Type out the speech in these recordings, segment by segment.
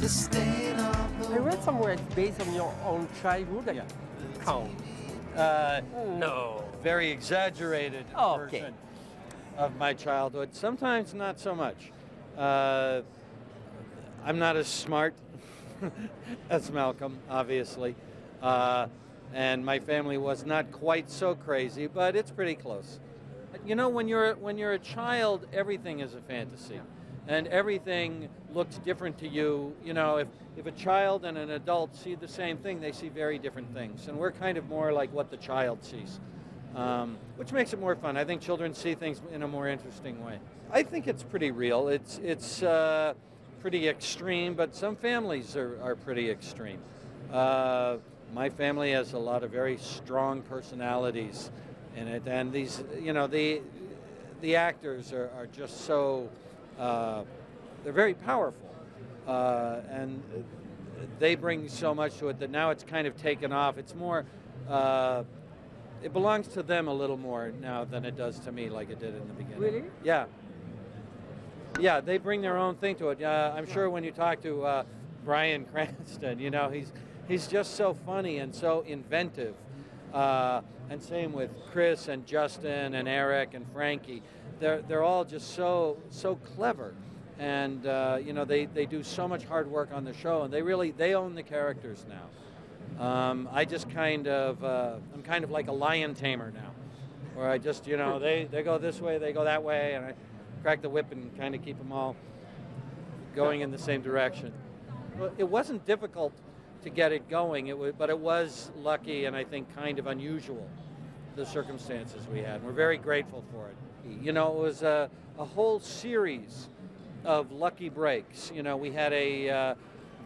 I read somewhere it's based on your own childhood. Yeah. Count. No. Very exaggerated Okay. version of my childhood. Sometimes not so much. I'm not as smart as Malcolm, obviously. And my family was not quite so crazy, but it's pretty close. You know, when you're a child, everything is a fantasy, and everything looks different to you. You know, if a child and an adult see the same thing, they see very different things, and we're kind of more like what the child sees, which makes it more fun. I think children see things in a more interesting way. I think it's pretty real. It's pretty extreme, but some families are pretty extreme. My family has a lot of very strong personalities in it, and these, you know, the actors are just so they're very powerful, and they bring so much to it that now it's kind of taken off. It's more it belongs to them a little more now than it does to me, like it did in the beginning. Really? Yeah. Yeah, they bring their own thing to it. I'm sure when you talk to Bryan Cranston, you know, he's just so funny and so inventive. And same with Chris and Justin and Eric and Frankie. They're all just so clever, and you know, they do so much hard work on the show, and they own the characters now. I just kind of I'm kind of like a lion tamer now, where I just, you know, they go this way, they go that way, and I crack the whip and kind of keep them all going in the same direction. Well, it wasn't difficult to get it going, but it was lucky and I think kind of unusual, the circumstances we had. We're very grateful for it. You know, it was a whole series of lucky breaks. You know, we had a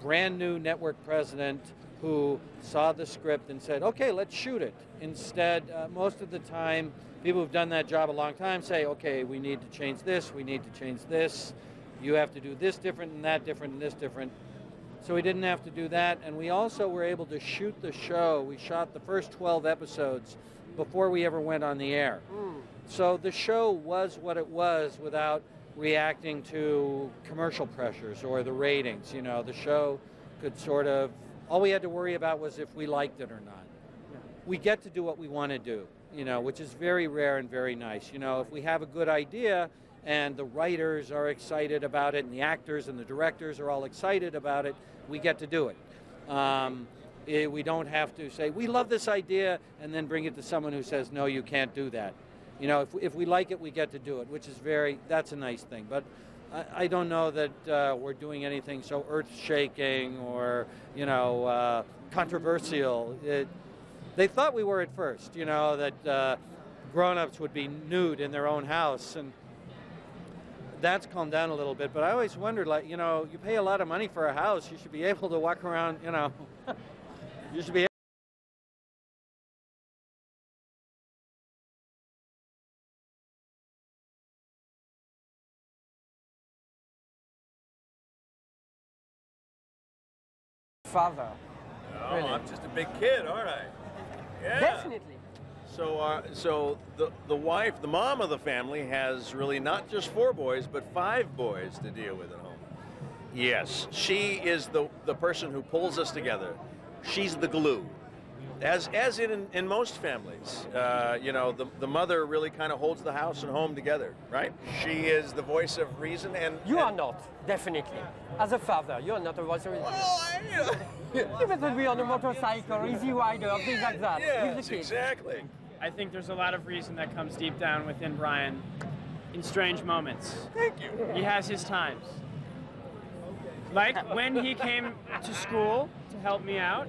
brand new network president who saw the script and said, okay, let's shoot it. Instead, most of the time, people who've done that job a long time say, okay, we need to change this, we need to change this, you have to do this different and that different and this different. So we didn't have to do that, and we also were able to shoot the show. We shot the first 12 episodes before we ever went on the air. So the show was what it was without reacting to commercial pressures or the ratings. You know, the show could sort of, all we had to worry about was if we liked it or not. We get to do what we want to do, you know, which is very rare and very nice. You know, if we have a good idea and the writers are excited about it and the actors and the directors are all excited about it, we get to do it. We don't have to say, we love this idea, and then bring it to someone who says, no, you can't do that. You know, if we like it, we get to do it, which is that's a nice thing. But I don't know that we're doing anything so earth-shaking or, you know, controversial. They thought we were at first, you know, that grown-ups would be nude in their own house, and that's calmed down a little bit. But I always wondered, like, you know, you pay a lot of money for a house, you should be able to walk around, you know, you should be Father. Oh, Really? I'm just a big kid, aren't I? Yeah. Definitely. So the wife, the mom of the family, has really not just 4 boys, but 5 boys to deal with at home. Yes, she is the person who pulls us together. She's the glue. As in most families, you know, the mother really kind of holds the house and home together, right? She is the voice of reason, and You are not, definitely. As a father, you are not a voice of reason. Well, You better be on a motorcycle, easy rider, things like that. With yes, the kids. exactly. I think there's a lot of reason that comes deep down within Bryan in strange moments. Thank you. He has his times. Like when he came to school to help me out,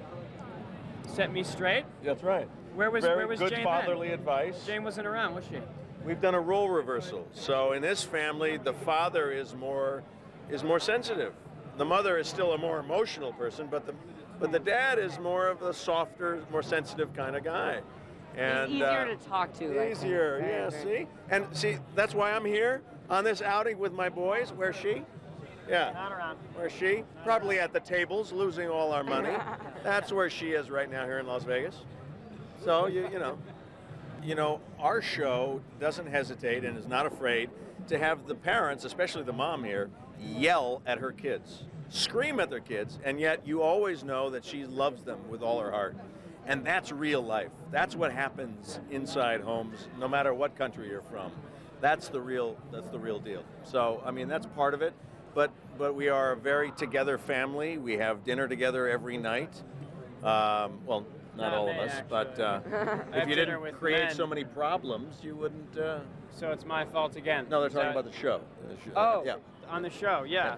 set me straight. That's right. Where was good Jane fatherly then? advice. Jane wasn't around, was she? We've done a role reversal. So in this family, the father is more sensitive. The mother is still a more emotional person, but the dad is more of a softer, more sensitive kind of guy. And He's easier to talk to. Easier, yeah. See, and see, that's why I'm here on this outing with my boys. Where's she? Yeah. Not around. Where's she? Probably at the tables, losing all our money. That's where she is right now here in Las Vegas. So you know, our show doesn't hesitate and is not afraid to have the parents, especially the mom here, yell at her kids, scream at their kids, and yet you always know that she loves them with all her heart. And that's real life. That's what happens inside homes, no matter what country you're from. That's the real deal. So, I mean, that's part of it. But we are a very together family. We have dinner together every night. Well, not all of us, but if you didn't create so many problems, you wouldn't. So it's my fault again. No, they're talking about the show. Oh, yeah. On the show, yeah.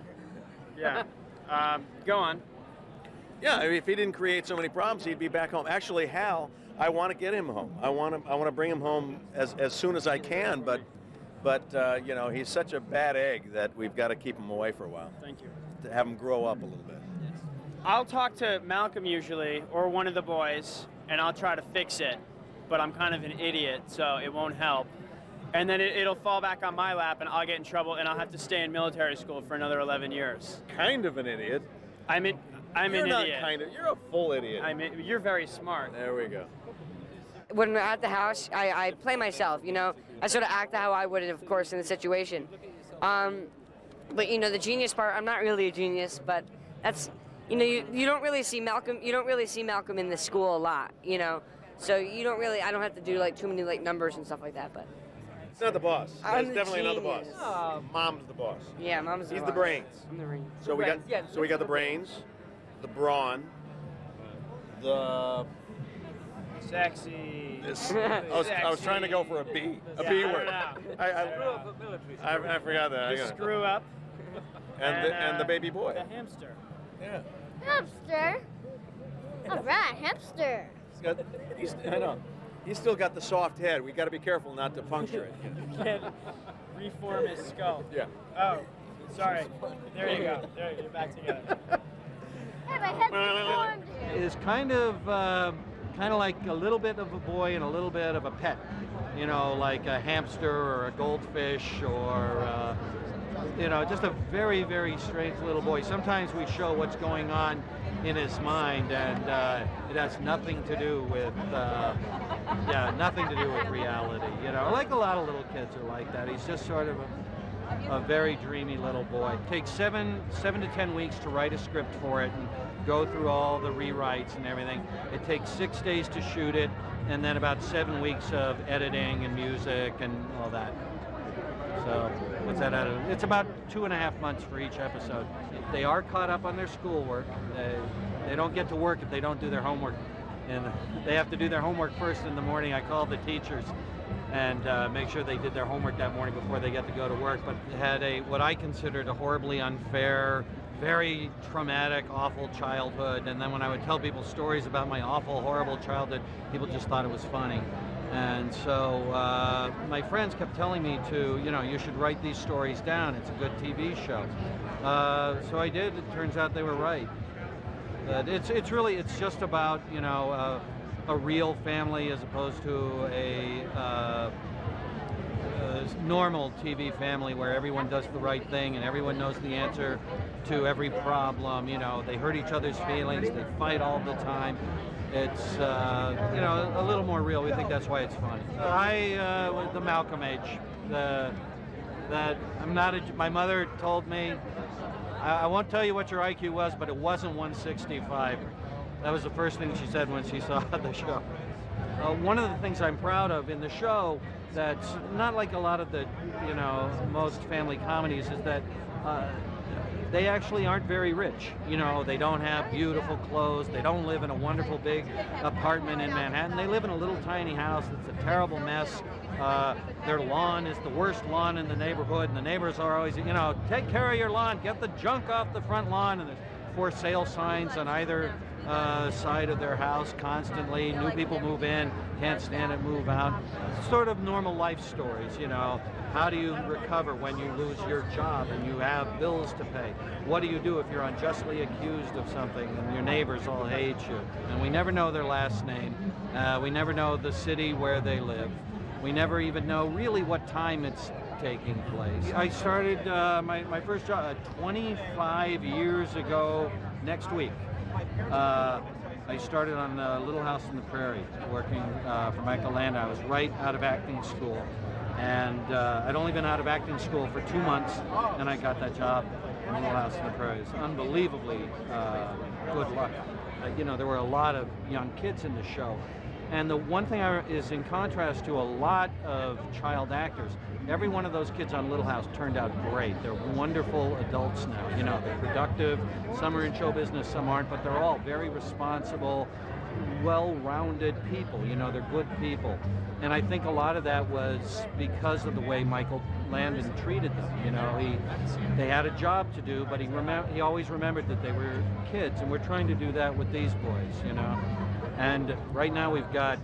Go on. Yeah, I mean, if he didn't create so many problems, he'd be back home. Actually, Hal, I want to get him home. I want to bring him home as soon as I can. But you know, he's such a bad egg that we've got to keep him away for a while. Thank you. To have him grow up a little bit. I'll talk to Malcolm usually, or one of the boys, and I'll try to fix it. But I'm kind of an idiot, so it won't help. And then it'll fall back on my lap, and I'll get in trouble, and I'll have to stay in military school for another 11 years. Kind of an idiot. I'm an You're not idiot. kind of. You're a full idiot. You're very smart. There we go. When we're at the house, I play myself, you know. I sort of act how I would, of course, in the situation. But, you know, the genius part, I'm not really a genius, but that's, you know, you don't really see Malcolm in the school a lot, you know. So you don't really, I don't have to do, like, too many, like, numbers and stuff like that, but. It's not the boss. It's definitely not the boss. Oh. Mom's the boss. Yeah, Mom's the boss. He's the brains. I'm the brains. So we got the brains, the brawn, the Sexy. I was trying to go for a B word. I forgot that. The screw up. And the baby boy. The hamster. Yeah. Hamster. All right, hamster. I know. He's still got the soft head. We got to be careful not to puncture it. You can't reform his skull. Yeah. Oh, sorry. There you go. There, you're back together. Hey, my head's deformed. Is kind of like a little bit of a boy and a little bit of a pet. You know, like a hamster or a goldfish or, you know, just a very, very strange little boy. Sometimes we show what's going on in his mind, and it has nothing to do with, nothing to do with reality. You know, like a lot of little kids are like that. He's just sort of a very dreamy little boy. It takes 7 to 10 weeks to write a script for it and go through all the rewrites and everything. It takes 6 days to shoot it, and then about 7 weeks of editing and music and all that. So what's that out of? It's about 2.5 months for each episode. They are caught up on their schoolwork. They don't get to work if they don't do their homework, and they have to do their homework first in the morning. I call the teachers and make sure they did their homework that morning before they get to go to work. But had what I considered a horribly unfair, very traumatic, awful childhood. And then when I would tell people stories about my awful, horrible childhood, people just thought it was funny. And so my friends kept telling me to, you know, you should write these stories down. It's a good TV show. So I did. It turns out they were right. But it's just about, you know, a real family as opposed to a normal TV family where everyone does the right thing and everyone knows the answer to every problem. You know, they hurt each other's feelings. They fight all the time. It's, you know, a little more real. We think that's why it's funny. I was the Malcolm age. That I'm not my mother told me, I won't tell you what your IQ was, but it wasn't 165. That was the first thing she said when she saw the show. One of the things I'm proud of in the show that's not like a lot of the, you know, most family comedies is that they actually aren't very rich. You know, they don't have beautiful clothes. They don't live in a wonderful big apartment in Manhattan. They live in a little tiny house that's a terrible mess. Their lawn is the worst lawn in the neighborhood, and the neighbors are always, you know, take care of your lawn, get the junk off the front lawn, and there's for sale signs on either side of their house constantly. New people move in, can't stand it, move out. Sort of normal life stories, you know. How do you recover when you lose your job and you have bills to pay? What do you do if you're unjustly accused of something and your neighbors all hate you? And we never know their last name. We never know the city where they live. We never even know really what time it's taking place. I started my first job 25 years ago next week. I started on Little House on the Prairie, working for Michael Landau. I was right out of acting school. And I'd only been out of acting school for 2 months, and I got that job. Little House on the Prairie is unbelievably good luck. You know, there were a lot of young kids in the show. And the one thing is in contrast to a lot of child actors, every one of those kids on Little House turned out great. They're wonderful adults now. You know, they're productive. Some are in show business, some aren't, but they're all very responsible, well-rounded people. You know, they're good people. And I think a lot of that was because of the way Michael Landon treated them. You know, they had a job to do, but he always remembered that they were kids, and we're trying to do that with these boys, you know. And right now we've got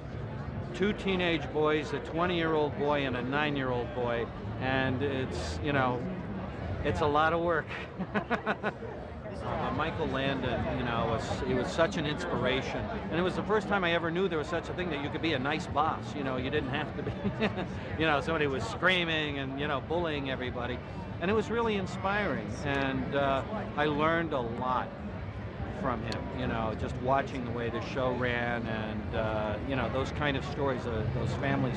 2 teenage boys, a 20-year-old boy and a 9-year-old boy, and it's, you know, it's a lot of work. Michael Landon, you know, he was such an inspiration. And it was the first time I ever knew there was such a thing that you could be a nice boss. You know, you didn't have to be, you know, somebody was screaming and, you know, bullying everybody. And it was really inspiring. And I learned a lot from him, you know, just watching the way the show ran and, you know, those kind of stories, those family